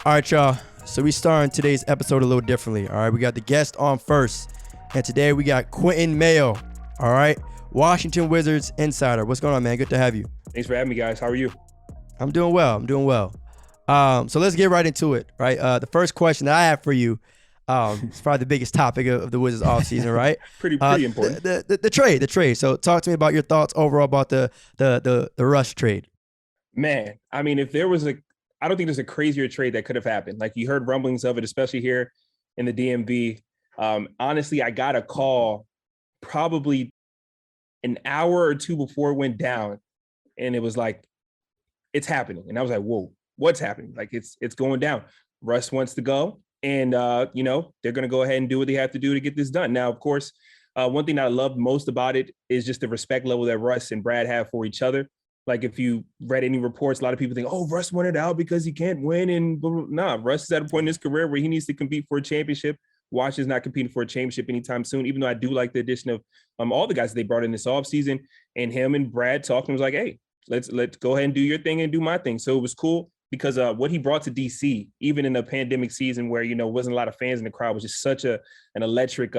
All right, y'all. So we starting today's episode a little differently. All right, we got the guest on first, and today we got Quinton Mayo. All right, Washington Wizards insider. What's going on, man? Good to have you. Thanks for having me, guys. How are you? I'm doing well. So let's get right into it. Right, the first question that I have for you, it's probably the biggest topic of the Wizards offseason, right? pretty important. The trade. So talk to me about your thoughts overall about the Russ trade. Man, I mean, I don't think there's a crazier trade that could have happened. Like, you heard rumblings of it, especially here in the DMV. Honestly, I got a call probably an hour or two before it went down, and it was like, it's happening. And I was like, whoa, what's happening? Like, it's going down. Russ wants to go, and they're going to go ahead and do what they have to do to get this done. Now, of course, one thing that I love most about it is just the respect level that Russ and Brad have for each other. Like, if you read any reports, a lot of people think, oh, Russ wanted out because he can't win. And blah, blah. Nah, Russ is at a point in his career where he needs to compete for a championship. Washington's not competing for a championship anytime soon, even though I do like the addition of all the guys that they brought in this offseason. And him and Brad talking was like, hey, let's go ahead and do your thing and do my thing. So it was cool because what he brought to DC, even in the pandemic season where, wasn't a lot of fans in the crowd, was just such an electric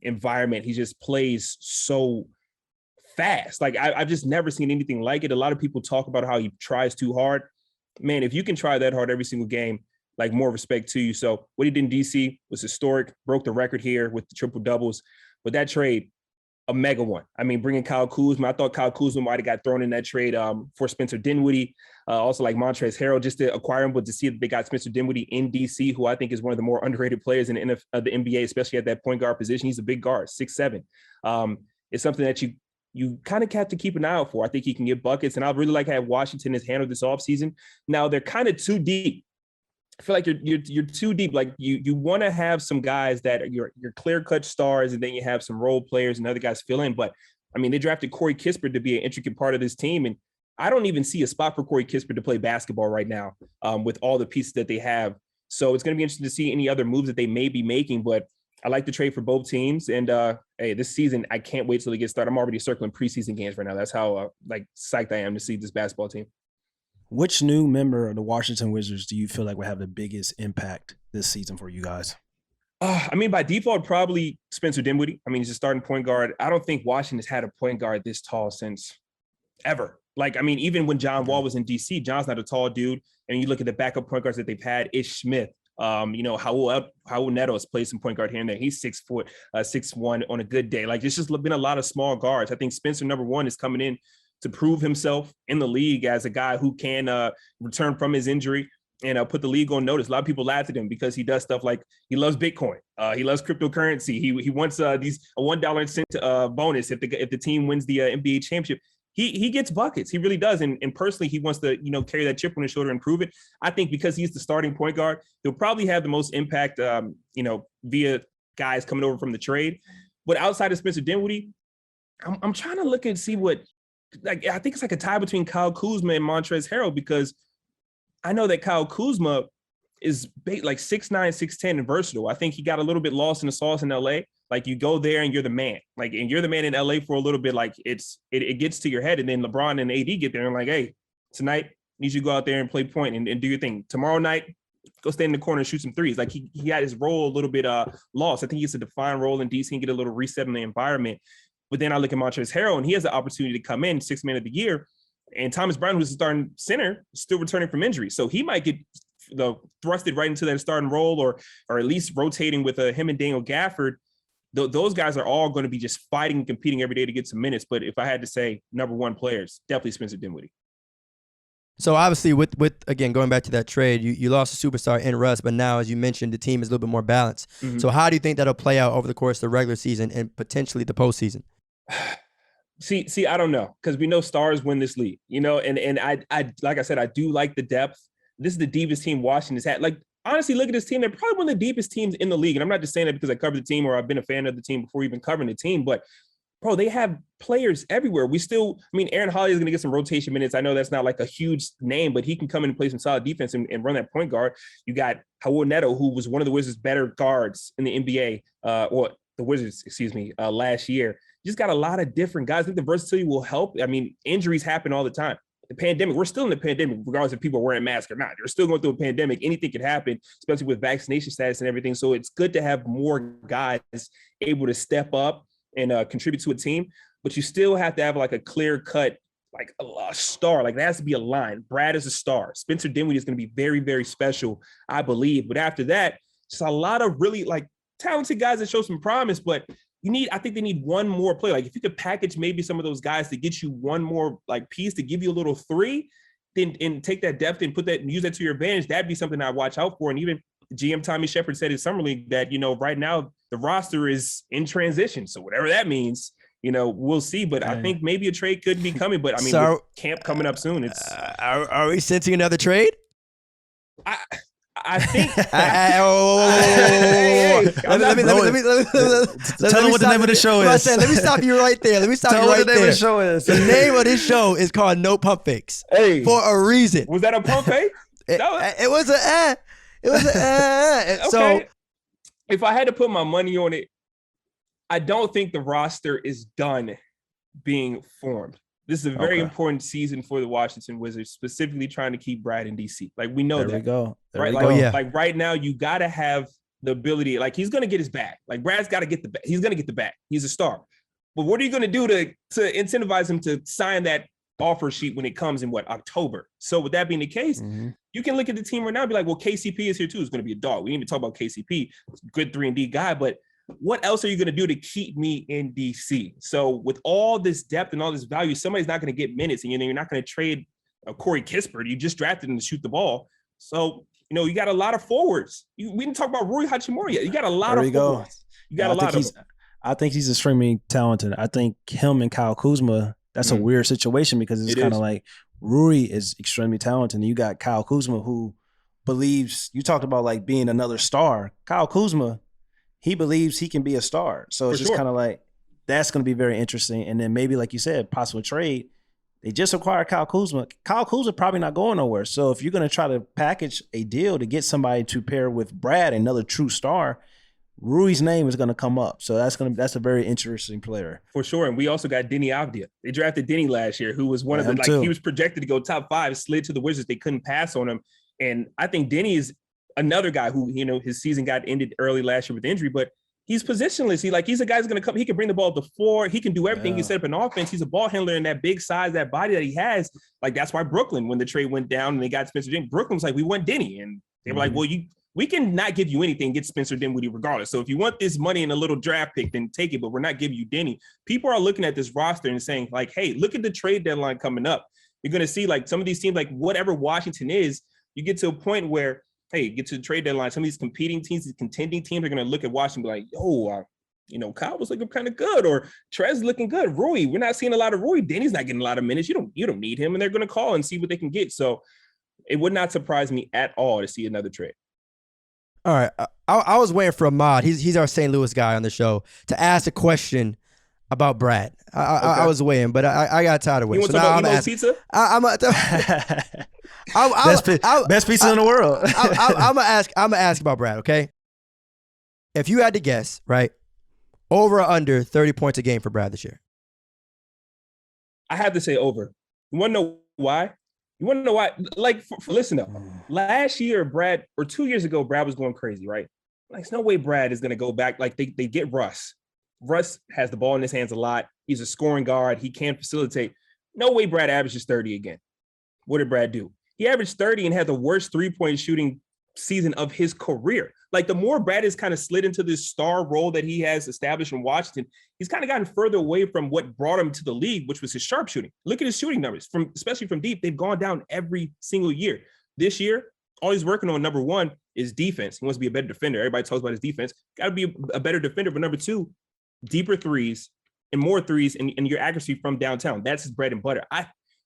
environment. He just plays so fast. Like, I've just never seen anything like it. A lot of people talk about how he tries too hard. Man, if you can try that hard every single game, like, more respect to you. So what he did in DC was historic, broke the record here with the triple doubles. But that trade, a mega one. I mean, bringing Kyle Kuzma, I thought Kyle Kuzma might have got thrown in that trade for Spencer Dinwiddie. Also, like Montrezl Harrell, just to acquire him, but to see that they got Spencer Dinwiddie in DC, who I think is one of the more underrated players in the NBA, especially at that point guard position. He's a big guard, 6'7". It's something that you kind of have to keep an eye out for. I think he can get buckets, and I really like how Washington has handled this offseason. Now, they're kind of too deep. I feel like you're too deep. Like, you want to have some guys that are your clear-cut stars, and then you have some role players and other guys fill in. But, I mean, they drafted Corey Kispert to be an intricate part of this team, and I don't even see a spot for Corey Kispert to play basketball right now with all the pieces that they have. So it's going to be interesting to see any other moves that they may be making, but I like the trade for both teams. And, hey, this season, I can't wait till it gets started. I'm already circling preseason games right now. That's how, psyched I am to see this basketball team. Which new member of the Washington Wizards do you feel like will have the biggest impact this season for you guys? I mean, by default, probably Spencer Dinwiddie. I mean, he's a starting point guard. I don't think Washington's had a point guard this tall since ever. Like, I mean, even when John Wall was in DC, John's not a tall dude. And you look at the backup point guards that they've had, Ish Smith, Raul Neto has played some point guard here and there. He's 6 foot, 6'1" on a good day. Like, it's just been a lot of small guards. I think Spencer, number one, is coming in to prove himself in the league as a guy who can return from his injury and put the league on notice. A lot of people laugh at him because he does stuff like he loves Bitcoin. He loves cryptocurrency. He wants a $1 cent bonus if the team wins the NBA championship. He gets buckets. He really does. And personally, he wants to, carry that chip on his shoulder and prove it. I think because he's the starting point guard, he'll probably have the most impact, via guys coming over from the trade. But outside of Spencer Dinwiddie, I'm trying to look and see what, I think it's like a tie between Kyle Kuzma and Montrezl Harrell, because I know that Kyle Kuzma is like 6'9", 6'10", and versatile. I think he got a little bit lost in the sauce in LA. Like, you go there and you're the man. Like, and you're the man in LA for a little bit. Like, it gets to your head, and then LeBron and AD get there and like, hey, tonight you should go out there and play point and do your thing. Tomorrow night, go stand in the corner and shoot some threes. Like, he had his role a little bit lost. I think he's a defined role in DC and get a little reset in the environment. But then I look at Montrezl Harrell, and he has the opportunity to come in 6th man of the year. And Thomas Brown, who's the starting center, still returning from injury. So he might get thrusted right into that starting role, or at least rotating with him and Daniel Gafford. Those guys are all going to be just fighting and competing every day to get some minutes. But if I had to say number one players, definitely Spencer Dinwiddie. So obviously with again, going back to that trade, you lost a superstar in Russ, but now, as you mentioned, the team is a little bit more balanced. Mm-hmm. So how do you think that'll play out over the course of the regular season and potentially the postseason? See, I don't know, because we know stars win this league, and I like I said, I do like the depth. This is the deepest team Washington's had. Like, honestly, look at this team. They're probably one of the deepest teams in the league. And I'm not just saying that because I covered the team or I've been a fan of the team before even covering the team, but bro, they have players everywhere. Aaron Holiday is going to get some rotation minutes. I know that's not like a huge name, but he can come in and play some solid defense and run that point guard. You got Raul Neto, who was one of the Wizards' better guards in the NBA, last year. You just got a lot of different guys. I think the versatility will help. I mean, injuries happen all the time. the pandemic, we're still in the pandemic, regardless if people are wearing masks or not. They're still going through a pandemic. Anything could happen, especially with vaccination status and everything. So it's good to have more guys able to step up and contribute to a team, but you still have to have like a clear cut, like a star. Like there has to be a line. Brad is a star. Spencer Dinwiddie is going to be very, very special, I believe. But after that, just a lot of really like talented guys that show some promise, but I think they need one more player. Like if you could package maybe some of those guys to get you one more like piece to give you a little three, then and take that depth and put that and use that to your advantage. That'd be something I watch out for. And even GM Tommy Shepard said in Summer League that, right now the roster is in transition. So whatever that means, we'll see. But I think maybe a trade could be coming. But I mean, with camp coming up soon, it's are we sensing another trade? I think. Let me tell them what the name of the show is. Let me stop you right there. Let me stop you right there. Tell them what the name of the show is. The name of this show is called No Pump Fakes. Hey, for a reason. Was that a pump fake? It was a. It was a. Okay. So, if I had to put my money on it, I don't think the roster is done being formed. This is a very important season for the Washington Wizards, specifically trying to keep Brad in DC. Like we know there we go. Right? Like right now, you got to have the ability. Like he's going to get his bag. Like Brad's got to get the bag. He's going to get the bag. He's a star. But what are you going to do to incentivize him to sign that offer sheet when it comes in October? So with that being the case, you can look at the team right now and be like, well, KCP is here too. It's going to be a dog. We didn't even talk about KCP. Good 3-and-D guy, but what else are you going to do to keep me in DC? So with all this depth and all this value, somebody's not going to get minutes, and you're not going to trade Corey Kispert. You just drafted him to shoot the ball. So, you got a lot of forwards. We didn't talk about Rui Hachimura yet. You got a lot of forwards. You got a lot of them. I think he's extremely talented. I think him and Kyle Kuzma, that's a weird situation because it's kind of like Rui is extremely talented, and you got Kyle Kuzma who believes, you talked about like being another star. Kyle Kuzma, he believes he can be a star. So it's just kind of like, that's going to be very interesting. And then maybe, like you said, possible trade. They just acquired Kyle Kuzma. Kyle Kuzma probably not going nowhere. So if you're going to try to package a deal to get somebody to pair with Brad, another true star, Rui's name is going to come up. So that's a very interesting player. For sure. And we also got Denny Avdia. They drafted Denny last year, who was one of the, he was projected to go top 5, slid to the Wizards. They couldn't pass on him. And I think Denny is another guy who, his season got ended early last year with injury, but he's positionless. He's a guy who's going to come. He can bring the ball to the floor. He can do everything. He can set up an offense. He's a ball handler, and that big size, that body that he has, like that's why Brooklyn, when the trade went down and they got Spencer Dinwiddie, Brooklyn was like, we want Denny. And they were like, well, we can not give you anything, get Spencer Dinwiddie regardless. So if you want this money and a little draft pick, then take it, but we're not giving you Denny. People are looking at this roster and saying like, hey, look at the trade deadline coming up. You're going to see like some of these teams, like whatever Washington is, you get to a point where, hey, get to the trade deadline. Some of these competing teams, these contending teams are going to look at Washington and be like, Kyle was looking kind of good, or Trez looking good. Rui, we're not seeing a lot of Rui. Danny's not getting a lot of minutes. You don't need him, and they're going to call and see what they can get. So it would not surprise me at all to see another trade. All right, I was waiting for Ahmad. He's our St. Louis guy on the show to ask a question about Brad. I was waiting, but I got tired of waiting. You want to talk about pizza? Best pizza in the world. I'm gonna ask about Brad. Okay, if you had to guess, right, over or under 30 points a game for Brad this year? I have to say over. You want to know why? Like, listen up. Last year, Brad, or 2 years ago, Brad was going crazy, right? Like, there's no way Brad is going to go back. Like, they get Russ. Russ has the ball in his hands a lot. He's a scoring guard. He can facilitate. No way Brad averages 30 again. What did Brad do? He averaged 30 and had the worst three-point shooting season of his career. Like, the more Brad has kind of slid into this star role that he has established in Washington, he's kind of gotten further away from what brought him to the league, which was his sharpshooting. Look at his shooting numbers, especially from deep. They've gone down every single year. This year, all he's working on, number one, is defense. He wants to be a better defender. Everybody talks about his defense. Got to be a better defender. But number two, deeper threes and more threes and your accuracy from downtown. That's his bread and butter.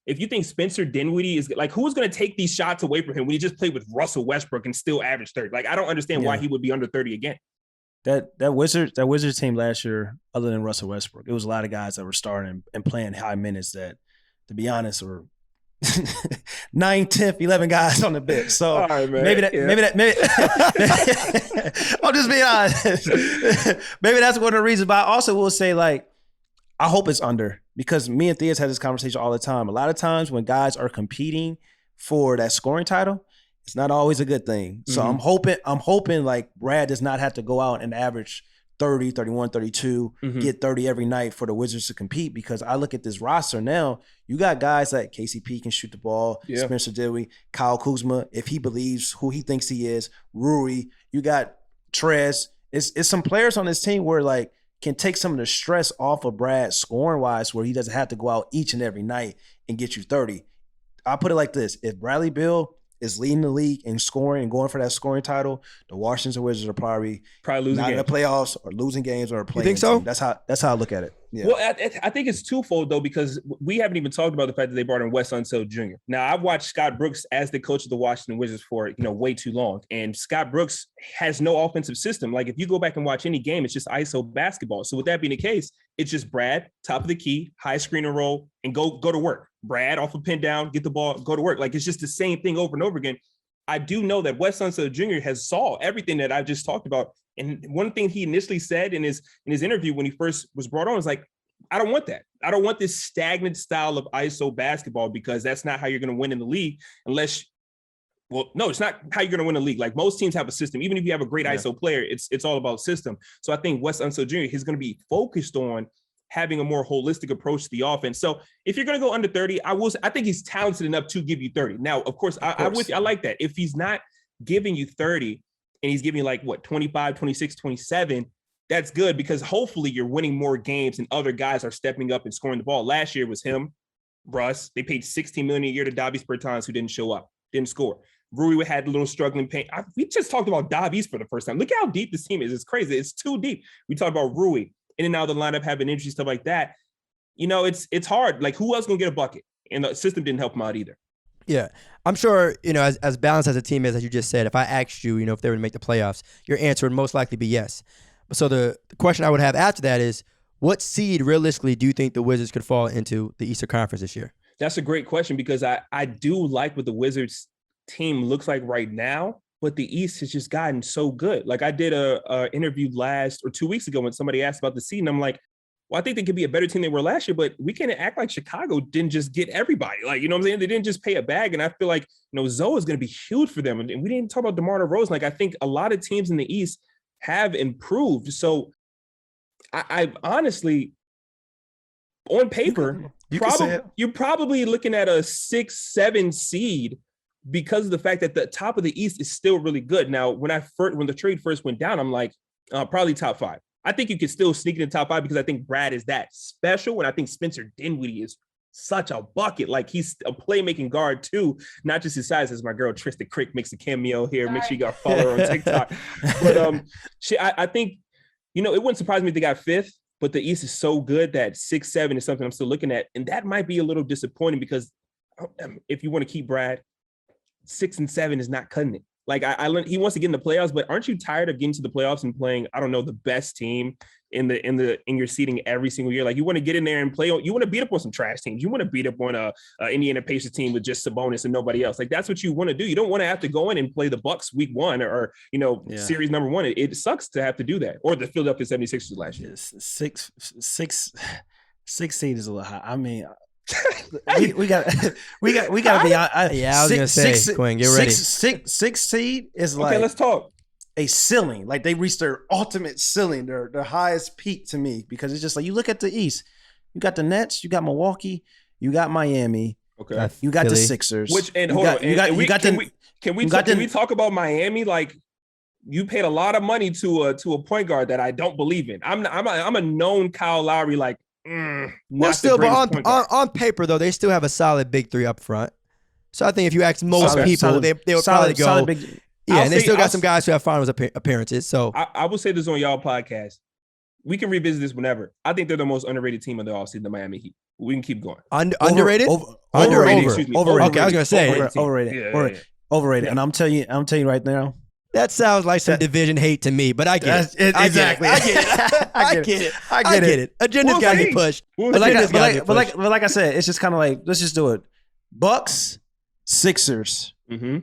If you think Spencer Dinwiddie is like, who's going to take these shots away from him when he just played with Russell Westbrook and still averaged 30? Like, I don't understand why he would be under 30 again. That Wizards team last year, other than Russell Westbrook, it was a lot of guys that were starting and playing high minutes that, to be honest, were 9, 10, 11 guys on the bench. So right, maybe I'll just be honest. Maybe that's one of the reasons. But I also will say, like, I hope it's under because me and Theus had this conversation all the time. A lot of times when guys are competing for that scoring title, it's not always a good thing. So I'm hoping like Brad does not have to go out and average 30, 31, 32, get 30 every night for the Wizards to compete, because I look at this roster now, you got guys like KCP can shoot the ball, Spencer Dinwiddie, Kyle Kuzma, if he believes who he thinks he is, Rui, you got Trez. It's some players on this team where like can take some of the stress off of Brad scoring wise, where he doesn't have to go out each and every night and get you 30. I'll put it like this. If Bradley Beal is leading the league in scoring and going for that scoring title, the Washington Wizards are probably losing not games. In the playoffs or losing games or playing. You think so? Team. That's how I look at it. Yeah. Well, I think it's twofold though, because we haven't even talked about the fact that they brought in Wes Unseld Jr. Now, I've watched Scott Brooks as the coach of the Washington Wizards for way too long, and Scott Brooks has no offensive system. Like if you go back and watch any game, it's just ISO basketball. So with that being the case, it's just Brad, top of the key, high screen and roll, and go to work. Brad off a pin down, get the ball, go to work. Like it's just the same thing over and over again. I do know that Wes Unseld Jr. has saw everything that I just talked about. And one thing he initially said in his interview when he first was brought on was like, I don't want that. I don't want this stagnant style of ISO basketball, because that's not how you're going to win in the league unless, well, no, it's not how you're going to win a league. Like most teams have a system. Even if you have a great ISO player, it's all about system. So I think Wes Unseld Jr. is going to be focused on having a more holistic approach to the offense. So if you're going to go under 30, I think he's talented enough to give you 30. Now, of course, I like that. If he's not giving you 30 and he's giving you like 25, 26, 27, that's good, because hopefully you're winning more games and other guys are stepping up and scoring the ball. Last year was him, Russ. They paid $16 million a year to Davies Bertans, who didn't show up, didn't score. Rui had a little struggling pain. We just talked about Davies for the first time. Look how deep this team is. It's crazy. It's too deep. We talked about Rui. In and out of the lineup, having injury, stuff like that. It's hard. Like, who else gonna get a bucket? And the system didn't help him out either. Yeah. I'm sure, as balanced as a team is, as you just said, if I asked you, if they were to make the playoffs, your answer would most likely be yes. So the question I would have after that is, what seed realistically do you think the Wizards could fall into the Eastern Conference this year? That's a great question, because I do like what the Wizards team looks like right now, but the East has just gotten so good. Like I did a interview 2 weeks ago when somebody asked about the seed, and I'm like, well, I think they could be a better team than they were last year, but we can't act like Chicago didn't just get everybody. Like, you know what I'm saying? They didn't just pay a bag. And I feel like, Zoe is going to be huge for them. And we didn't talk about DeMar DeRozan. Like, I think a lot of teams in the East have improved. I honestly, on paper, you're probably looking at a 6-7 seed, because of the fact that the top of the East is still really good. Now, when the trade first went down, I'm like, probably top 5. I think you could still sneak in the top 5, because I think Brad is that special. And I think Spencer Dinwiddie is such a bucket. Like, he's a playmaking guard too, not just his size. As my girl Trista Crick makes a cameo here. Make sure you got to follow her on TikTok. But I think, it wouldn't surprise me if they got 5th, but the East is so good that 6-7 is something I'm still looking at. And that might be a little disappointing, because if you want to keep Brad, 6 and 7 is not cutting it. Like I learned, he wants to get in the playoffs, but aren't you tired of getting to the playoffs and playing, I don't know, the best team in your seeding every single year? Like, you want to get in there and play. You want to beat up on some trash teams. You want to beat up on a Indiana Pacers team with just Sabonis and nobody else. Like, that's what you want to do. You don't want to have to go in and play the Bucks week 1 or series number 1. It sucks to have to do that. Or the Philadelphia 76ers last year. 6 seed is a little high. I mean, we got to be. I was gonna say, Quinn, get ready. 6 seed is like, okay, let's talk. A ceiling. Like, they reached their ultimate ceiling, their highest peak to me, because it's just like, you look at the East, you got the Nets, you got Milwaukee, you got Miami, okay, you got Philly. the Sixers. Can we talk about Miami? Like, you paid a lot of money to a point guard that I don't believe in. I'm a known Kyle Lowry, like. Well, still, but on paper though, they still have a solid big 3 up front. So I think if you ask most people, they would probably go. And they still got some guys who have finals appearances. So I will say this on y'all podcast. We can revisit this whenever. I think they're the most underrated team of the offseason, the Miami Heat. We can keep going. Underrated? Overrated. Okay, I was gonna say overrated. And I'm telling you right now. That sounds like some division hate to me, but I get it. Exactly. I get it. Agenda's got to get pushed. But like I said, it's just kind of like, let's just do it. Bucks, Sixers,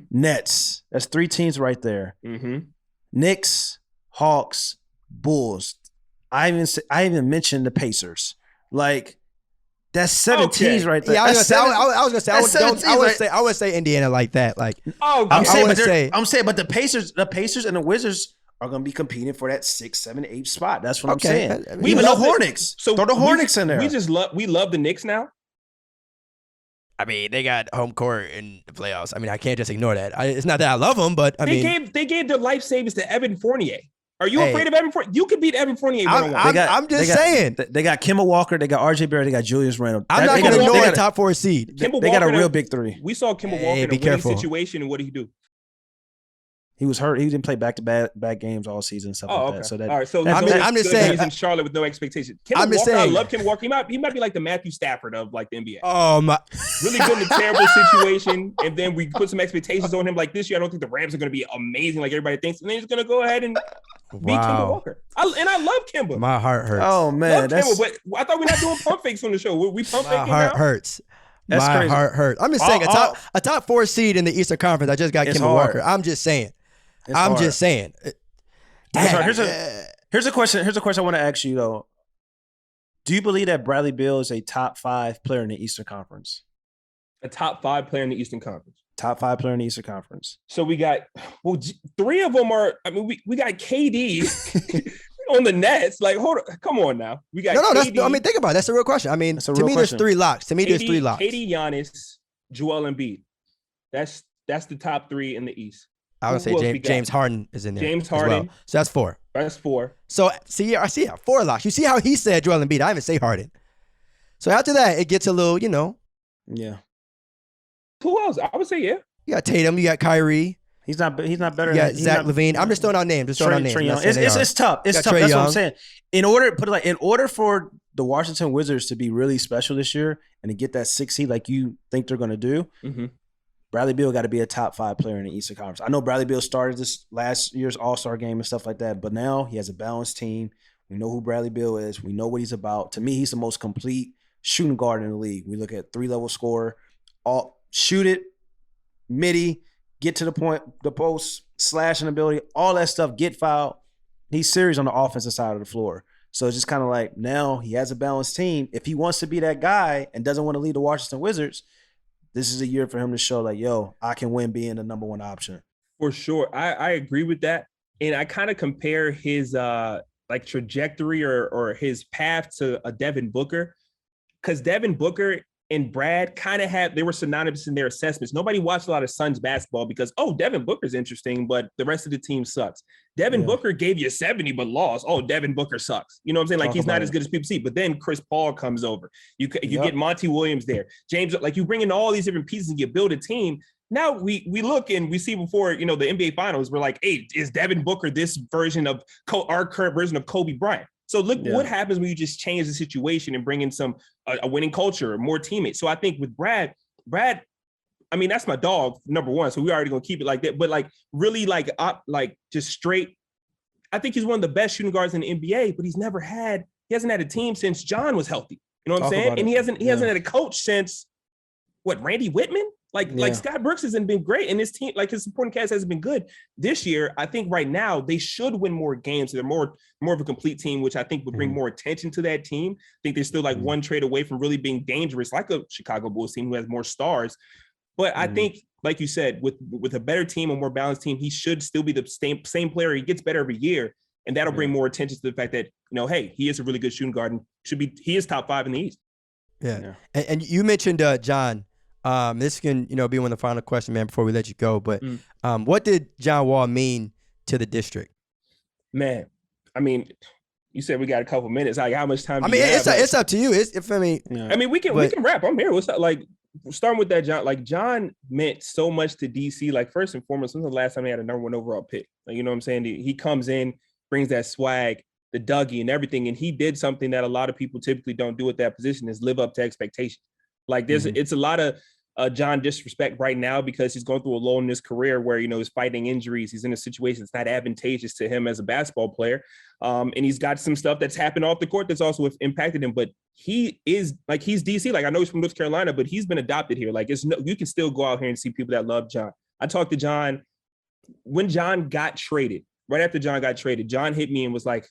Nets. That's 3 teams right there. Knicks, Hawks, Bulls. I even mentioned the Pacers. Like, That's 7 teams right there. Yeah, I was gonna say I would say Indiana like that. Like, I'm saying, but the Pacers and the Wizards are gonna be competing for that 6, 7, 8 spot. That's what I'm saying. Even the Hornets. So throw the Hornets in there. We love the Knicks now. I mean, they got home court in the playoffs. I mean, I can't just ignore that. It's not that I love them, but they gave their life savings to Evan Fournier. Are you afraid of Evan Fournier? You could beat Evan Fournier. I'm just saying. They got Kemba Walker. They got RJ Barrett. They got Julius Randle. I'm not going to ignore a top 4 seed. They got a real big 3. We saw Kemba Walker in a winning situation, and what did he do? He was hurt. He didn't play back games all season and stuff like that. So all right. So I'm just saying he's in Charlotte with no expectations. I love Kemba Walker. He might be like the Matthew Stafford of like the NBA. Oh my! Really good in a terrible situation, and then we put some expectations on him. Like this year, I don't think the Rams are going to be amazing like everybody thinks, and then he's going to go ahead and beat Kemba Walker. I love Kemba. My heart hurts. Oh man, Kemba, but I thought we're not doing pump fakes on the show. We pump faking now? My heart hurts. That's my crazy. Heart hurts. I'm just saying a top 4 seed in the Eastern Conference. I just got Kemba Walker. I'm just saying. Just saying. Here's a question. Here's a question I want to ask you though. Do you believe that Bradley Beal is a top 5 player in the Eastern Conference? A top 5 player in the Eastern Conference. Top 5 player in the Eastern Conference. So we got 3 of them are. I mean, we got KD on the Nets. Like, hold on, come on now. We got KD. Think about it. That's a real question. I mean, to me, there's 3 locks. To me, there's 3 locks. KD, Giannis, Joel Embiid. That's the top 3 in the East. I would say James Harden is in there. James Harden. Well. So that's 4. That's 4. So I see 4 locks. You see how he said Joel Embiid. I didn't say Harden. So after that, it gets a little, Yeah. Who else? I would say yeah. You got Tatum. You got Kyrie. He's not better. You got Zach LaVine. I'm just throwing out names. Trae Young. It's tough. It's tough. That's what I'm saying. In order for the Washington Wizards to be really special this year and to get that 6 seed like you think they're going to do, Bradley Beal got to be a top 5 player in the Eastern Conference. I know Bradley Beal started this last year's All-Star game and stuff like that, but now he has a balanced team. We know who Bradley Beal is. We know what he's about. To me, he's the most complete shooting guard in the league. We look at 3-level scorer, shoot it, midi, get to the point, the post, slashing ability, all that stuff, get fouled. He's serious on the offensive side of the floor. So it's just kind of like now he has a balanced team. If he wants to be that guy and doesn't want to lead the Washington Wizards, this is a year for him to show like, yo, I can win being the number 1 option. For sure. I agree with that. And I kind of compare his trajectory or his path to a Devin Booker. Because Devin Booker and Brad they were synonymous in their assessments. Nobody watched a lot of Suns basketball because, Devin Booker's interesting, but the rest of the team sucks. Devin Booker gave you 70 but lost. Devin Booker sucks. You know what I'm saying? Like he's not as good as people see. But then Chris Paul comes over. You get Monty Williams there. James, like you bring in all these different pieces and you build a team. Now we look and we see before, the NBA Finals, we're like, hey, is Devin Booker this version of our current version of Kobe Bryant? So look what happens when you just change the situation and bring in a winning culture, more teammates. So I think with Brad, I mean, that's my dog, number 1. So we already gonna keep it like that. But like really just straight, I think he's one of the best shooting guards in the NBA, but he hasn't had a team since John was healthy. You know what I'm saying? And he hasn't had a coach since Randy Whitman? Like Scott Brooks hasn't been great, and his team, like his supporting cast hasn't been good this year. I think right now they should win more games. They're more of a complete team, which I think would bring more attention to that team. I think they're still like one trade away from really being dangerous, like a Chicago Bulls team who has more stars. But I think, like you said, with a better team, a more balanced team, he should still be the same player. He gets better every year, and that'll bring more attention to the fact that hey, he is a really good shooting guard and he is top 5 in the East. Yeah. And you mentioned John. This can, be one of the final questions, man, before we let you go. But what did John Wall mean to the district? Man, I mean, you said we got a couple minutes. Like, how much time? It's up to you. I mean, we can wrap. I'm here. What's up? Like, starting with that, John. Like, John meant so much to DC. Like, first and foremost, when was the last time they had a number 1 overall pick? Like, you know what I'm saying? He comes in, brings that swag, the Dougie, and everything, and he did something that a lot of people typically don't do at that position: is live up to expectations. Like, it's a lot of John disrespect right now because he's going through a lull in his career where, he's fighting injuries. He's in a situation that's not advantageous to him as a basketball player. And he's got some stuff that's happened off the court that's also impacted him. But he's DC. Like, I know he's from North Carolina, but he's been adopted here. Like, you can still go out here and see people that love John. I talked to John when John got traded. Right after John got traded, John hit me and was like,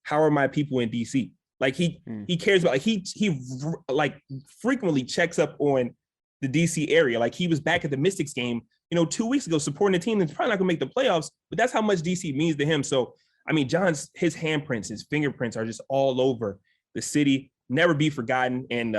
how are my people in DC? Like he cares about, like he like frequently checks up on the DC area. Like he was back at the Mystics game, 2 weeks ago, supporting a team that's probably not gonna make the playoffs, but that's how much DC means to him. So, I mean, his handprints, his fingerprints are just all over the city, never be forgotten. And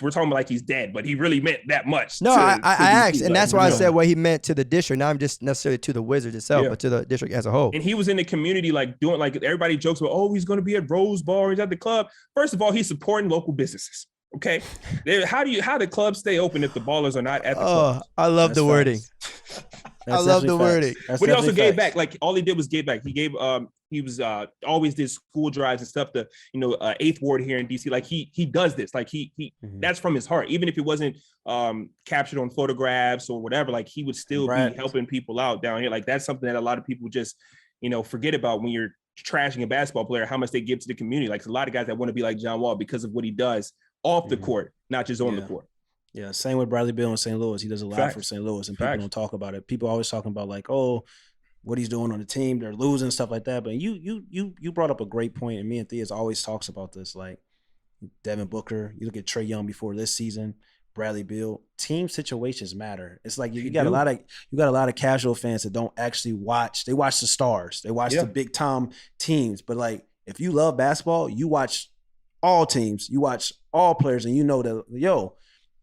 we're talking like he's dead, but he really meant that much. No, I asked, and that's why I said what what he meant to the district, not just necessarily to the Wizards itself, but to the district as a whole. And he was in the community, like doing, like everybody jokes about, oh, he's going to be at Rose Bar, he's at the club. First of all, he's supporting local businesses. Okay, how the clubs stay open if the ballers are not at the club? I love the wording. I love the wording. But he also gave back. Like all he did was give back. He gave. He was always did school drives and stuff. The 8th Ward here in DC. Like he does this. Like he that's from his heart. Even if it wasn't captured on photographs or whatever, like he would still be helping people out down here. Like that's something that a lot of people just forget about when you're trashing a basketball player. How much they give to the community. Like a lot of guys that want to be like John Wall because of what he does off the court, not just on the court. Yeah, same with Bradley Beal in St. Louis. He does a lot for St. Louis, and people don't talk about it. People are always talking about like, oh, what he's doing on the team, they're losing, stuff like that. But you brought up a great point, and me and Theus always talks about this. Like Devin Booker, you look at Trae Young before this season, Bradley Beal. Team situations matter. It's like you got a lot of casual fans that don't actually watch. They watch the stars, they watch the big time teams. But like if you love basketball, you watch all teams, you watch all players, and you know that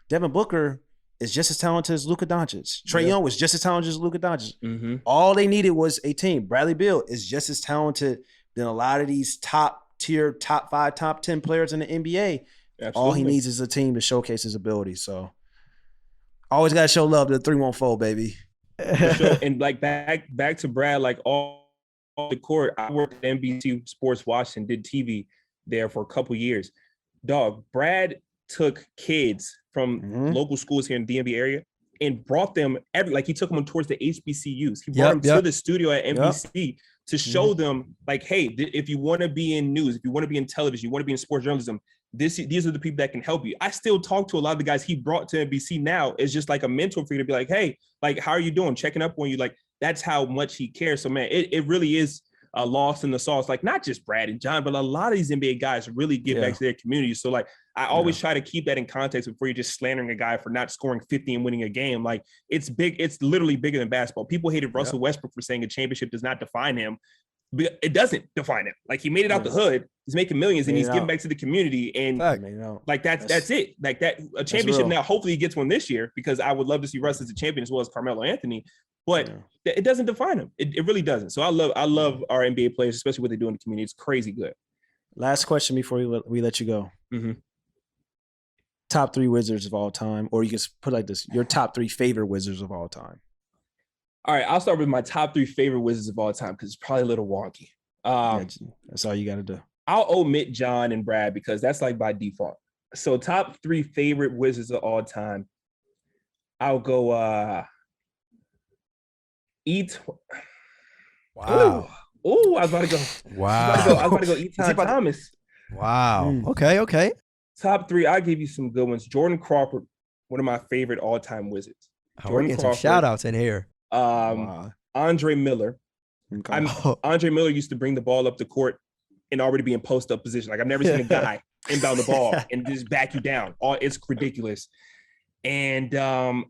Devin Booker is just as talented as Luka Doncic. Trae Young was just as talented as Luka Doncic. Mm-hmm. All they needed was a team. Bradley Beal is just as talented than a lot of these top tier, top 5, top 10 players in the NBA. Absolutely. All he needs is a team to showcase his ability. So always got to show love to the 314, baby. Sure. And like back to Brad, like all the court, I worked at NBC Sports Washington, did TV there for a couple years. Dog, Brad took kids from local schools here in the DMV area and brought them he took them towards the HBCUs. He brought them to the studio at NBC to show them like, hey, if you want to be in news, if you want to be in television, you want to be in sports journalism, these are the people that can help you. I still talk to a lot of the guys he brought to NBC now as just like a mentor for you to be like, hey, like, how are you doing? Checking up on you. Like, that's how much he cares. So man, it really is lost in the sauce. Like not just Brad and John, but a lot of these NBA guys really give back to their community. So like, I always try to keep that in context before you're just slandering a guy for not scoring 50 and winning a game. Like it's big. It's literally bigger than basketball. People hated Russell Westbrook for saying a championship does not define him. But it doesn't define him. Like he made it out the hood. He's making millions and he's giving back to the community. And like that's it. Like that a championship now. Hopefully he gets one this year because I would love to see Russ as a champion as well as Carmelo Anthony. But it doesn't define him. It really doesn't. So I love our NBA players, especially what they do in the community. It's crazy good. Last question before we let you go. Mm-hmm. Top 3 Wizards of all time, or you can put it like this: your top 3 favorite Wizards of all time. All right, I'll start with my top 3 favorite Wizards of all time because it's probably a little wonky. That's all you got to do. I'll omit John and Brad because that's like by default. So top 3 favorite Wizards of all time. I'll go Wow. Oh, I was about to go. Wow. I was about to go Eton Thomas. Wow. Okay. Top 3, I'll give you some good ones. Jordan Crawford, one of my favorite all-time Wizards. We're getting some shout-outs in here. Andre Miller. Andre Miller used to bring the ball up the court and already be in post-up position. Like I've never seen a guy inbound the ball and just back you down. It's ridiculous. And I'll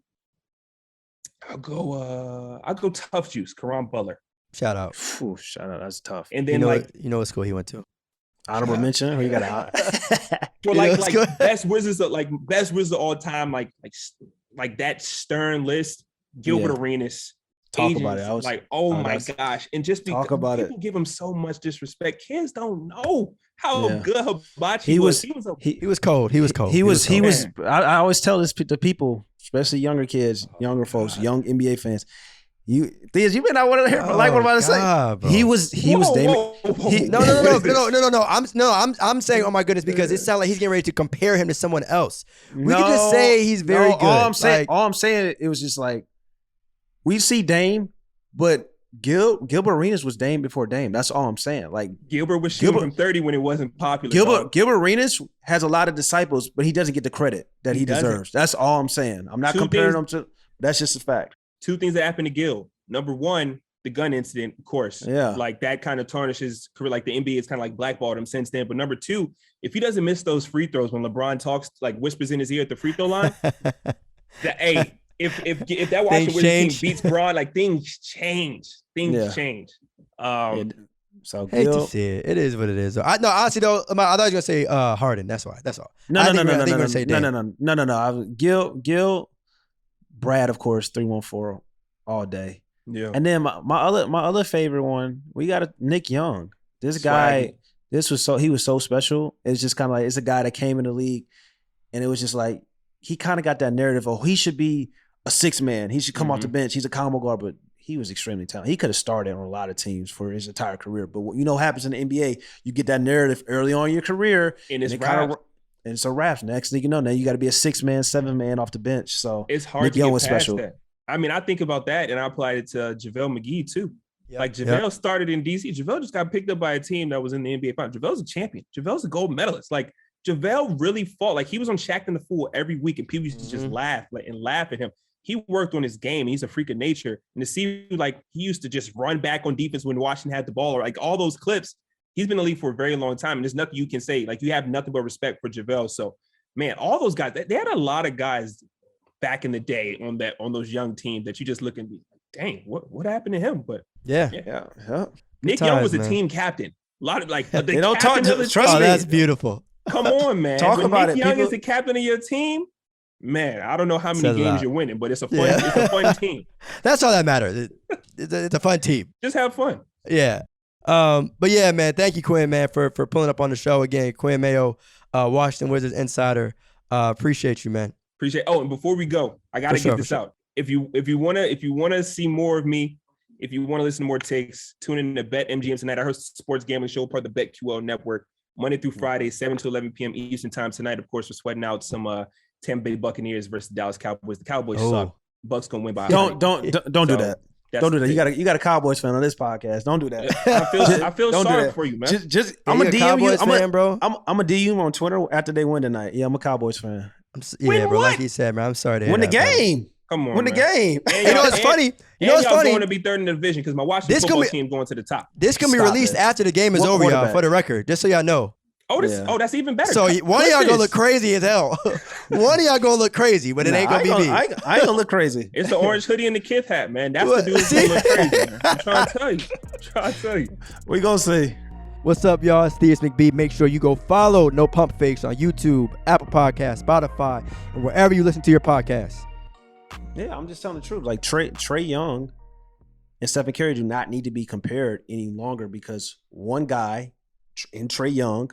go Tough Juice, Karan Butler. Shout out. Shout out. That's tough. And then you know what school he went to? Honorable mention. Or you got for best Wizards of all time, like that Stern list. Gilbert Arenas. Talk Agents, about it. Like, oh my gosh. And just because people give him so much disrespect, kids don't know how good Hibachi was. He was cold. He was. I always tell this to people, especially younger kids, younger folks, young NBA fans. You may not want to hear, but like what I'm about to say. Bro. He was Damon. No. I'm saying, oh my goodness, because it sounds like he's getting ready to compare him to someone else. We can just say he's very good. All I'm saying, it was just like we see Dame, but Gilbert Arenas was Dame before Dame. That's all I'm saying. Like Gilbert was shooting from 30 when it wasn't popular. Gilbert Arenas has a lot of disciples, but he doesn't get the credit that he deserves. That's all I'm saying. I'm not comparing him to. That's just a fact. 2 things that happened to Gil. Number 1, the gun incident, of course. Yeah. Like that kind of tarnishes career. Like the NBA has kind of like blackballed him since then. But number two, if he doesn't miss those free throws when LeBron talks, like whispers in his ear at the free throw line, if that Washington Wizards team beats Bron, like things change. Things change. So hate to see it. It is what it is. No, honestly though, I thought you were gonna say Harden. That's why. That's all. No. Gil, Brad, of course, 314 all day. Yeah. And then my other favorite one, we got Nick Young. This guy, he was so special. It's just kind of like, it's a guy that came in the league, and it was just like he kind of got that narrative. Oh, he should be a sixth man. He should come off the bench. He's a combo guard, but he was extremely talented. He could have started on a lot of teams for his entire career. But what what happens in the NBA, you get that narrative early on in your career. And it's and it's a wrap. Next thing you know, now you got to be a 6-man, 7-man off the bench. So it's hard Nick to Young get was past special. that. I mean, I think about that, and I applied it to JaVale McGee too. Yep. Like JaVale started in DC. JaVale just got picked up by a team that was in the NBA Finals. JaVale's a champion. JaVale's a gold medalist. Like JaVale really fought. Like he was on Shaq and the Fool every week, and people used to just laugh at him. He worked on his game. He's a freak of nature. And to see, like, he used to just run back on defense when Washington had the ball, or like all those clips. He's been in the league for a very long time, and there's nothing you can say. Like, you have nothing but respect for JaVale. So, man, all those guys, they had a lot of guys back in the day on those young teams that you just look and be like, dang, what happened to him? But yeah. Nick Young was a team captain. A lot of like they don't talk to trust me. That's beautiful. Come on, man. Talk when about Nick it. Young People... is the captain of your team. Man, I don't know how many games you're winning, but it's a fun, it's a fun team. That's all that matters. It's a fun team. Just have fun. Yeah. But yeah, man, thank you, Quinn, man, for pulling up on the show again. Quinn Mayo, Washington Wizards insider. Appreciate you, man. Appreciate. Oh, and before we go, I gotta get this out. If you wanna see more of me, if you want to listen to more takes, tune in to Bet MGM tonight. I host a sports gambling show, part of the BetQL network, Monday through Friday, 7 to 11 p.m. Eastern time tonight. Of course, we're sweating out some Tampa Bay Buccaneers versus Dallas Cowboys. The Cowboys suck. Bucks gonna win by. Don't do that. Don't do that. You got a Cowboys fan on this podcast. Don't do that. I feel sorry for you, man. Just I'm a DM you, bro. I'm a DM on Twitter after they win tonight. Yeah, I'm a Cowboys fan. Bro. Like you said, man. I'm sorry to hear win the game. Bro. Come on, win the game. You know what's funny? You know what's funny? Going to be third in the division because my Washington football team going to the top. This can be released after the game is over, y'all. For the record, just so y'all know. Oh, that's even better. So one of y'all gonna look crazy as hell. One of y'all gonna look crazy, but it ain't gonna be me. I ain't gonna look crazy. It's the orange hoodie and the Kith hat, man. That's the dude who's gonna look crazy. Man. I'm trying to tell you. We gonna see. What's up, y'all? It's Theus McBee. Make sure you go follow No Pump Fakes on YouTube, Apple Podcasts, Spotify, and wherever you listen to your podcasts. Yeah, I'm just telling the truth. Like Trae Young and Stephen Curry do not need to be compared any longer because one guy in Trae Young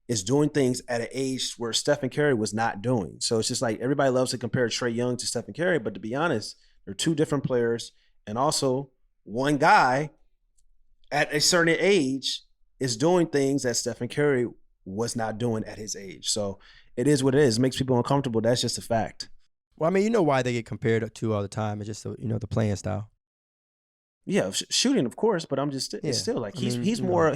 is doing things at an age where Stephen Curry was not doing. So it's just like everybody loves to compare Trae Young to Stephen Curry, but to be honest, they're two different players. And also, one guy at a certain age is doing things that Stephen Curry was not doing at his age. So it is what it is. It makes people uncomfortable. That's just a fact. Well, I mean, you know why they get compared to all the time. It's just, the playing style. Yeah, shooting, of course, but I'm just, it's still like he's more,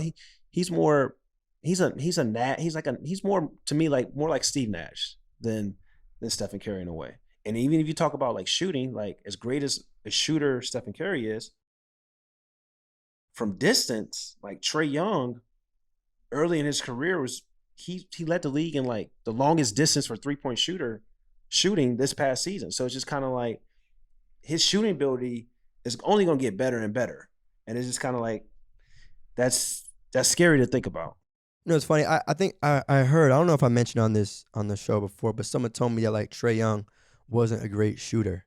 to me like more like Steve Nash than Stephen Curry in a way. And even if you talk about like shooting, like as great as a shooter Stephen Curry is, from distance, like Trae Young, early in his career was he led the league in like the longest distance for 3-point shooting this past season. So it's just kind of like his shooting ability is only going to get better and better, and it's just kind of like that's scary to think about. You know, it's funny. I think I heard. I don't know if I mentioned on the show before, but someone told me that like Trae Young wasn't a great shooter.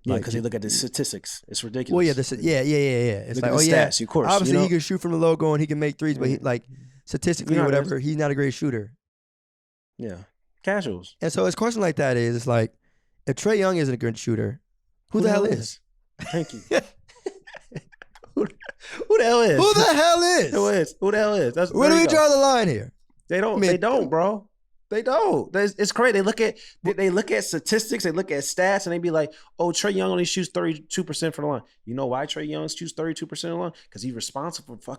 Yeah, because they look at the statistics. It's ridiculous. Well, yeah. It's look like, stats, of course. Obviously, he can shoot from the logo and he can make threes, but he like statistically or whatever, he's not a great shooter. Yeah, casuals. And so his question like that is, it's like, if Trae Young isn't a good shooter, who the hell is? Thank you. Who the hell is? Who the hell is? Who the hell is? Where do we draw the line here? They don't. They don't, bro. They don't. It's crazy. They look at statistics. They look at stats, and they be like, "Oh, Trae Young only shoots 32% from the line." You know why Trae Young shoots 32% of the line? Because he's responsible for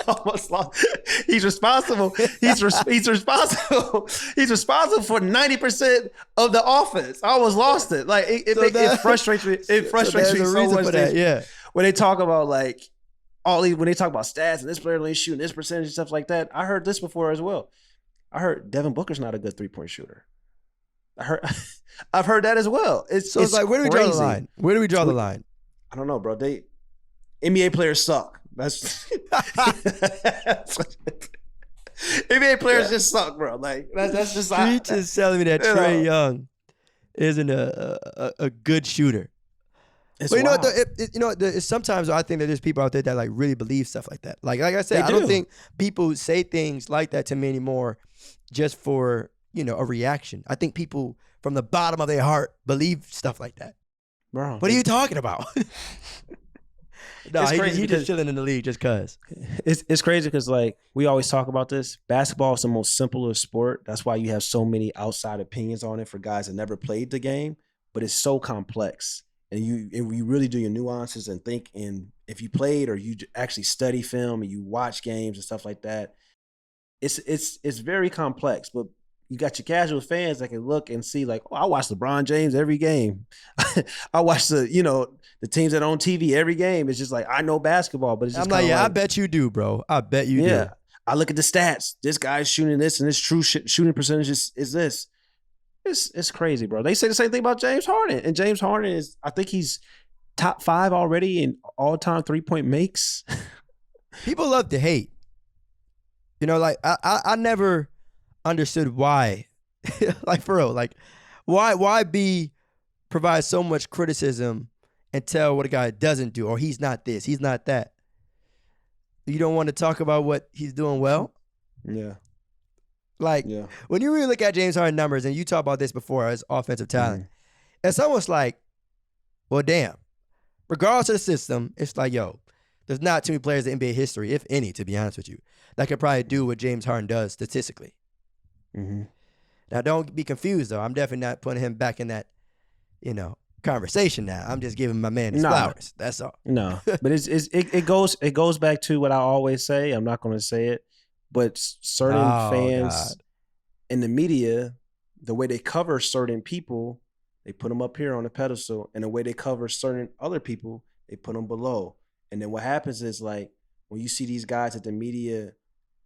Almost lost. He's responsible. He's responsible. He's responsible for 90% of the offense. I almost lost it. Like it frustrates me. It frustrates me so much. Yeah. When they talk about like when they talk about stats and this player only shooting this percentage and stuff like that, I heard this before as well. I heard Devin Booker's not a good 3-point shooter. I've heard that as well. It's like, where do we draw the line? Where do we draw the line? I don't know, bro. NBA players suck. That's NBA players just suck, bro. Like that's just Streets is telling me that Trae Young isn't a good shooter. But you know what? Sometimes I think that there's people out there that like really believe stuff like that. Like I said, I don't think people say things like that to me anymore just for a reaction. I think people from the bottom of their heart believe stuff like that. Bro, what are you talking about? No, he's just chilling in the league just cause. It's crazy because like we always talk about this. Basketball is the most simplest sport. That's why you have so many outside opinions on it for guys that never played the game. But it's so complex, and you really do your nuances and think. And if you played or you actually study film and you watch games and stuff like that, it's very complex. But you got your casual fans that can look and see like, oh, I watch LeBron James every game. I watch the teams that are on TV every game. It's just like, I know basketball, but it's just I bet you do, bro. I bet you do. I look at the stats. This guy's shooting this and this true shooting percentage is this. It's crazy, bro. They say the same thing about James Harden. And James Harden I think he's top 5 already in all-time 3-point makes. People love to hate. Like I never understood why, like for real, like why provide so much criticism and tell what a guy doesn't do, or he's not this, he's not that. You don't want to talk about what he's doing well? Yeah. When you really look at James Harden numbers, and you talk about this before as offensive talent, it's almost like, well, damn, regardless of the system, it's like, yo, there's not too many players in NBA history, if any, to be honest with you, that could probably do what James Harden does statistically. Mm-hmm. Now, don't be confused, though. I'm definitely not putting him back in that, conversation now. I'm just giving my man his flowers. That's all. No, but it goes back to what I always say. I'm not going to say it, but certain fans in the media, the way they cover certain people, they put them up here on a pedestal, and the way they cover certain other people, they put them below. And then what happens is like when you see these guys that the media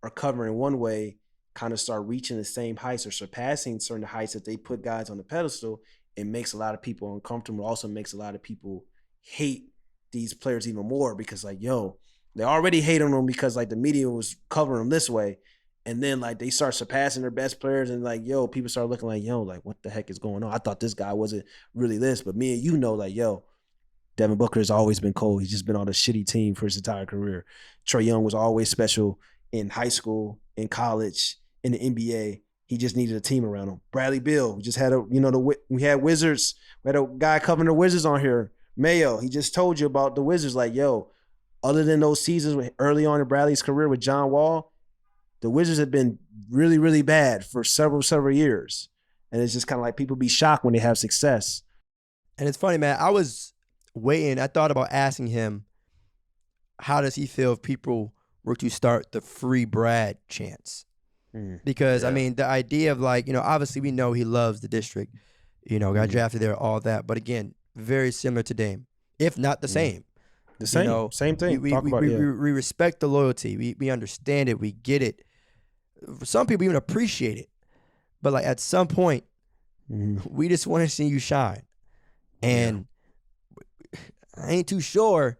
are covering one way, kind of start reaching the same heights or surpassing certain heights that they put guys on the pedestal, it makes a lot of people uncomfortable. It also makes a lot of people hate these players even more because like, yo, they already hate on them because like the media was covering them this way. And then like they start surpassing their best players and like, yo, people start looking like, yo, like what the heck is going on? I thought this guy wasn't really this, but me and like, yo, Devin Booker has always been cold. He's just been on a shitty team for his entire career. Trae Young was always special in high school, in college, in the NBA. He just needed a team around him. Bradley Beal, we just had we had Wizards. We had a guy covering the Wizards on here. Mayo, he just told you about the Wizards. Like, yo, other than those seasons early on in Bradley's career with John Wall, the Wizards have been really, really bad for several years. And it's just kind of like people be shocked when they have success. And it's funny, man. I was waiting. I thought about asking him, how does he feel if people were to start the free Brad chants? Because, I mean, the idea of like, obviously we know he loves the district, got drafted there, all that. But again, very similar to Dame, if not the same. The same, same thing. We respect the loyalty. We understand it. We get it. Some people even appreciate it. But like at some point, we just want to see you shine. And I ain't too sure,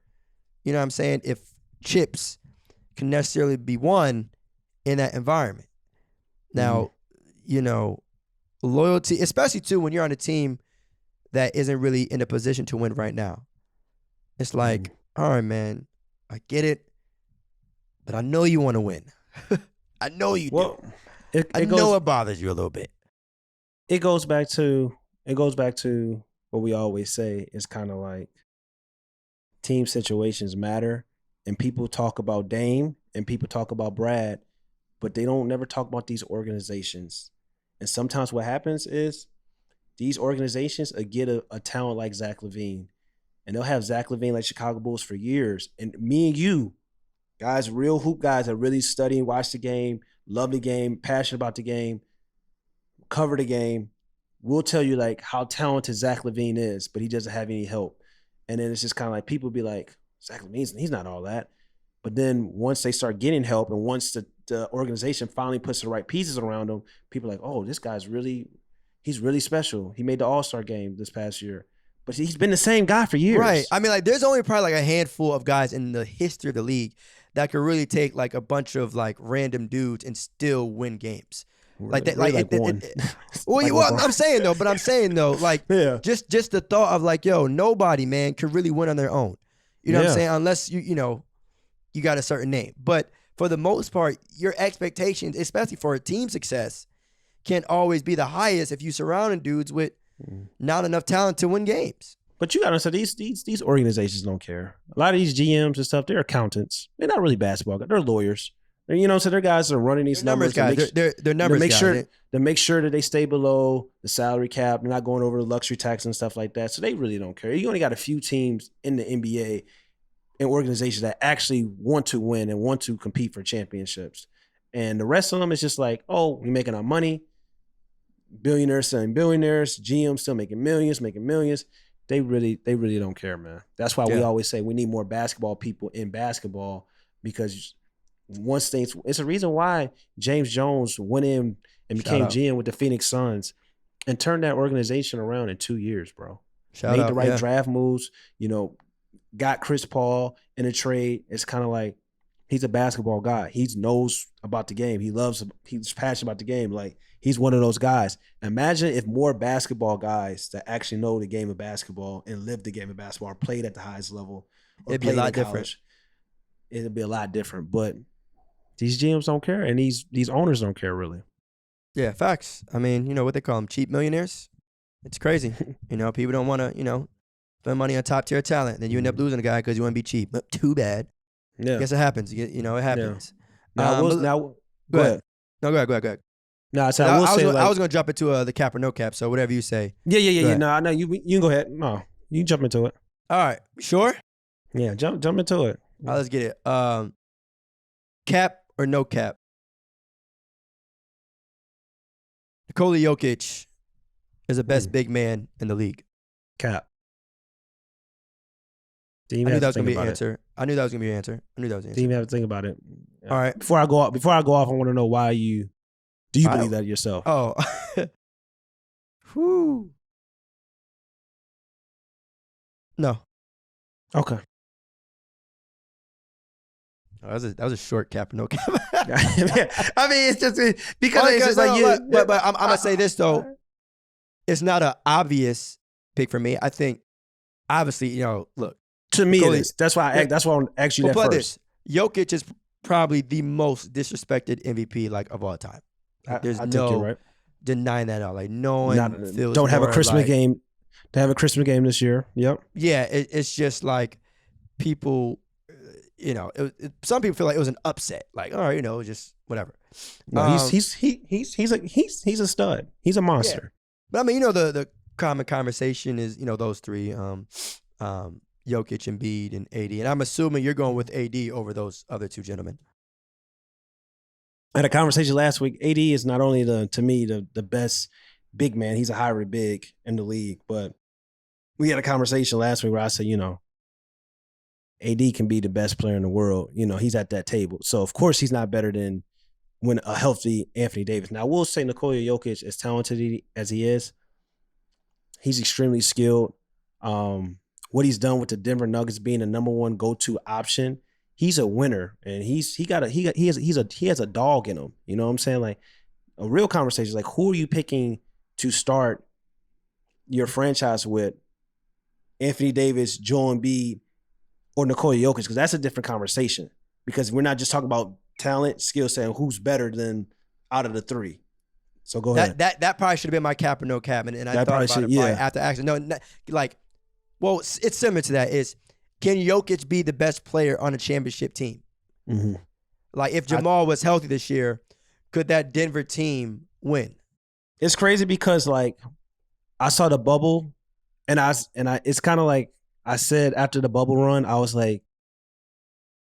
what I'm saying, if chips can necessarily be won in that environment. Now, loyalty, especially too when you're on a team that isn't really in a position to win right now. It's like, all right, man, I get it, but I know you want to win. I know you do. I know it bothers you a little bit. It goes back to what we always say. It's kind of like team situations matter, and people talk about Dame and people talk about Brad, but they don't never talk about these organizations. And sometimes what happens is these organizations get a talent like Zach LaVine, and they'll have Zach LaVine like Chicago Bulls for years. And me and you Guys, real hoop guys that really study and watch the game, love the game, passionate about the game, cover the game, will tell you like how talented Zach LaVine is, but he doesn't have any help. And then it's just kind of like people be like, Zach LaVine, he's not all that. But then once they start getting help and once the organization finally puts the right pieces around them, people are like, oh, this guy's he's really special. He made the All-Star game this past year. But he's been the same guy for years. Right. I mean, like, there's only probably like a handful of guys in the history of the league that could really take like a bunch of like random dudes and still win games. Like that, really like one. I'm saying though, like just the thought of like, yo, nobody, man, could really win on their own. You know what I'm saying? Unless you got a certain name. But for the most part, your expectations, especially for a team success, can't always be the highest if you surrounding dudes with not enough talent to win games. But you gotta say these organizations don't care. A lot of these GMs and stuff, they're accountants. They're not really basketball guys. They're lawyers. So they're guys that are running these numbers guys. They're numbers guys. To make sure that they stay below the salary cap. They're not going over the luxury tax and stuff like that. So they really don't care. You only got a few teams in the NBA and organizations that actually want to win and want to compete for championships. And the rest of them is just like, oh, we're making our money. Billionaires selling billionaires. GMs still making millions. They really don't care, man. That's why we always say we need more basketball people in basketball, because it's a reason why James Jones went in and became GM with the Phoenix Suns and turned that organization around in 2 years, bro. Made the right draft moves, got Chris Paul in a trade. It's kind of like he's a basketball guy. He knows about the game. He's passionate about the game. Like, he's one of those guys. Imagine if more basketball guys that actually know the game of basketball and live the game of basketball or played at the highest level. It'd be a lot different. It'd be a lot different. But these GMs don't care, and these owners don't care, really. Yeah, facts. I mean, what they call them, cheap millionaires? It's crazy. People don't want to, spend money on top-tier talent. Then you end up losing a guy because you want to be cheap. Too bad. Yeah. I guess it happens. It happens. Yeah. Go ahead. No, go ahead. No, so I was going to jump into the cap or no cap, so whatever you say. Yeah. No, you can go ahead. No, you can jump into it. All right. Sure? Yeah, jump into it. All right, let's get it. Cap or no cap? Nikola Jokić is the best big man in the league. Cap. I knew that was going to be an answer. Didn't even have to think about it. All right. Before I go off, I want to know why do you believe that yourself? Oh. Whew. No. Okay. Oh, that was a short cap, no cap. I mean, it's just because it's just but I'm gonna say this though, it's not an obvious pick for me. I think, obviously, look. To me, it is. That's why I asked you that first. This. Jokić is probably the most disrespected MVP of all time. There's no denying that out. Like, no one feels don't have a Christmas game. To have a Christmas game this year. Yep. Yeah, it's just like people. Some people feel like it was an upset. Like, all right, just whatever. No, he's a stud. He's a monster. Yeah. But I mean, the common conversation is those three, Jokić, Embiid, and AD. And I'm assuming you're going with AD over those other two gentlemen. I had a conversation last week. AD is not only to me the best big man. He's a hybrid big in the league, but we had a conversation last week where I said, AD can be the best player in the world. He's at that table. So, of course, he's not better than when a healthy Anthony Davis. Now, I will say Nikola Jokić, as talented as he is, he's extremely skilled. What he's done with the Denver Nuggets being the number one go-to option, he's a winner, and he has a dog in him. You know what I'm saying? Like, a real conversation is like, who are you picking to start your franchise with? Anthony Davis, Joel Embiid, or Nikola Jokić? Because that's a different conversation. Because we're not just talking about talent, skill set, and who's better than out of the three. So go ahead. That probably should have been my cap or no cap, and I thought about it after action. No, well, it's similar to that. Is can Jokić be the best player on a championship team? Mm-hmm. Like, if Jamal was healthy this year, could that Denver team win? It's crazy because I saw the bubble, and I it's kind of like I said after the bubble run, I was like,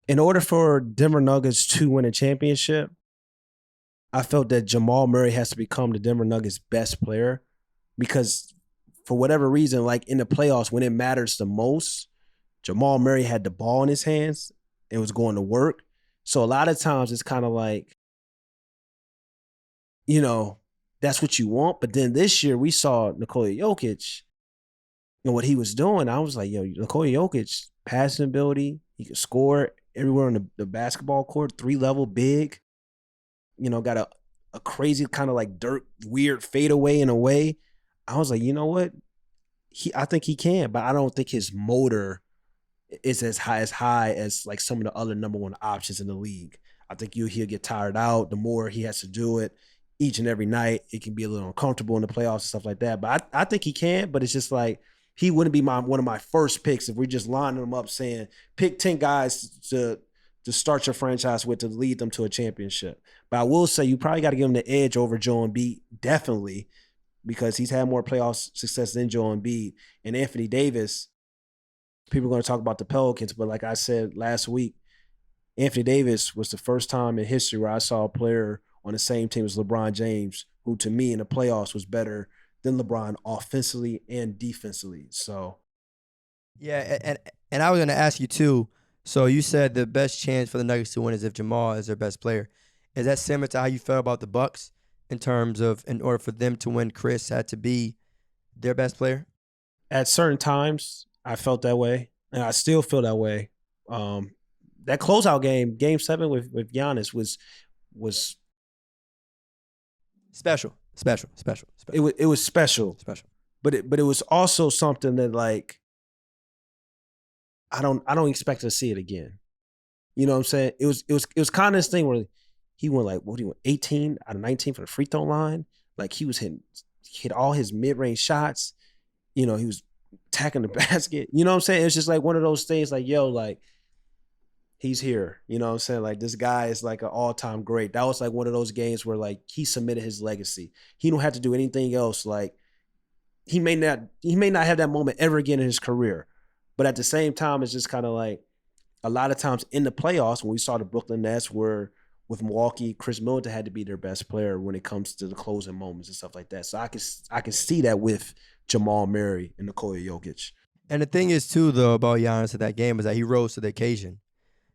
in order for Denver Nuggets to win a championship, I felt that Jamal Murray has to become the Denver Nuggets' best player because for whatever reason, like in the playoffs, when it matters the most, Jamal Murray had the ball in his hands and was going to work. So a lot of times it's kind of like, you know, that's what you want. But then this year we saw Nikola Jokić and what he was doing. I was like, yo, Nikola Jokić, passing ability, he could score everywhere on the basketball court, 3-level big, you know, got a crazy kind of like dirt, weird fadeaway in a way. I was like, you know what? I think he can, but I don't think his motor is as high as like some of the other number one options in the league. I think he'll get tired out the more he has to do it each and every night. It can be a little uncomfortable in the playoffs and stuff like that. But I think he can, but it's just like he wouldn't be one of my first picks if we're just lining them up saying pick 10 guys to start your franchise with to lead them to a championship. But I will say you probably got to give him the edge over Joel Embiid, definitely, because he's had more playoff success than Joel Embiid. And Anthony Davis, people are going to talk about the Pelicans, but like I said last week, Anthony Davis was the first time in history where I saw a player on the same team as LeBron James, who to me in the playoffs was better than LeBron offensively and defensively. So, yeah, and I was going to ask you too. So you said the best chance for the Nuggets to win is if Jamal is their best player. Is that similar to how you felt about the Bucks in terms of in order for them to win, Chris had to be their best player? At certain times, I felt that way, and I still feel that way. That closeout game, Game 7 with Giannis was special. It was special. But it was also something that like I don't expect to see it again. You know what I'm saying? It was kind of this thing where he went like, what do you want, 18 out of 19 for the free throw line? Like he hit all his mid-range shots. You know, he was attacking the basket. You know what I'm saying? It's just like one of those things like, yo, like he's here. You know what I'm saying? Like this guy is like an all-time great. That was like one of those games where like he cemented his legacy. He don't have to do anything else. Like he may not have that moment ever again in his career. But at the same time, it's just kind of like a lot of times in the playoffs when we saw the Brooklyn Nets were with Milwaukee, Chris Middleton had to be their best player when it comes to the closing moments and stuff like that. So I can see that with Jamal Murray and Nikola Jokić. And the thing is too, though, about Giannis at that game is that he rose to the occasion.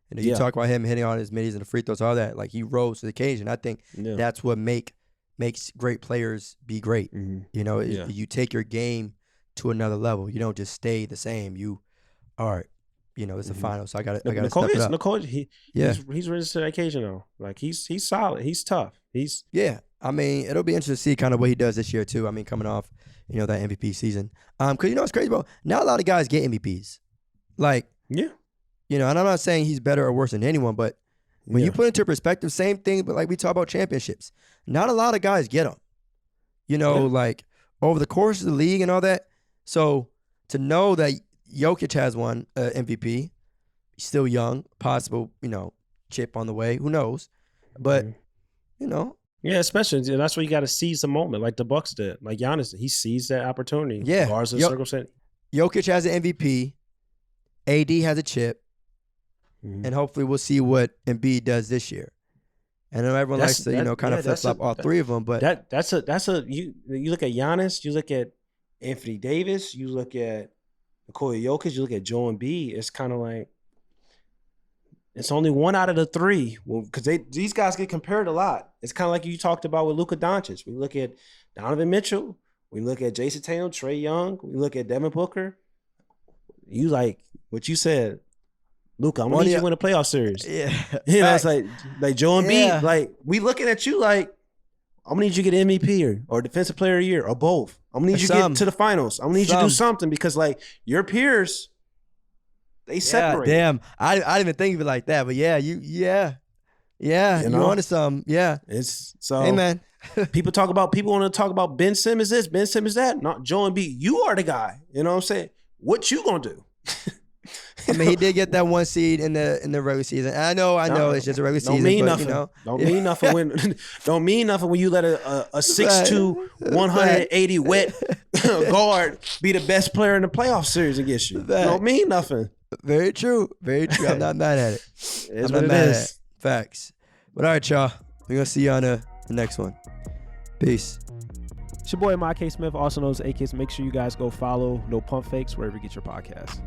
And you talk about him hitting on his middies and the free throws, all that. Like he rose to the occasion. I think that's what makes great players be great. Mm-hmm. You know, you take your game to another level. You don't just stay the same. You, all right, you know, it's the final, so I got to step it up. Nikola, he's risen to the occasion though. Like he's solid. He's tough. I mean, it'll be interesting to see kind of what he does this year too. I mean, coming off, you know, that MVP season. Because you know what's crazy, bro? Not a lot of guys get MVPs. Like, you know, and I'm not saying he's better or worse than anyone, but when you put into perspective, same thing, but like we talk about championships, not a lot of guys get them. You know, like over the course of the league and all that. So to know that Jokić has won MVP, he's still young, possible, you know, chip on the way, who knows? But, you know. Yeah, especially, that's where you got to seize the moment, like the Bucks did. Like Giannis, he seized that opportunity. Yeah. Regardless of the circumstance. Jokić has an MVP. AD has a chip. Mm-hmm. And hopefully we'll see what Embiid does this year. And I know everyone likes to, you know, kind of flip-flop all three of them, but you look at Giannis, you look at Anthony Davis, you look at Nikola Jokić, you look at Joel Embiid, it's kind of like it's only one out of the three. Well, because these guys get compared a lot. It's kind of like you talked about with Luka Doncic. We look at Donovan Mitchell, we look at Jason Tatum, Trae Young, we look at Devin Booker. You like what you said, Luka, I'm gonna need you to win a playoff series. Yeah. You know, it's like Joel Embiid, like we looking at you like I'm gonna need you to get MVP or Defensive Player of the Year or both. I'm gonna need you to get to the finals. I'm gonna need you to do something because like your peers, they separate. Damn, I didn't even think of it like that, but you know? Onto something. Yeah, it's so. Hey man, people want to talk about Ben Simmons this, Ben Simmons that. Not Joel Embiid. You are the guy. You know what I'm saying? What you gonna do? I mean, he did get that 1 seed in the regular season. I know, it's just a regular season. Mean but, nothing. You know, don't mean nothing when. Don't mean nothing when you let a 6'2", 180 wet guard be the best player in the playoff series against you. Don't mean nothing. Very true. Very true. I'm not mad at it. It's what it is. Facts. But all right, y'all. We're going to see you on the next one. Peace. It's your boy, My K Smith, also known as AK. Make sure you guys go follow No Pump Fakes wherever you get your podcasts.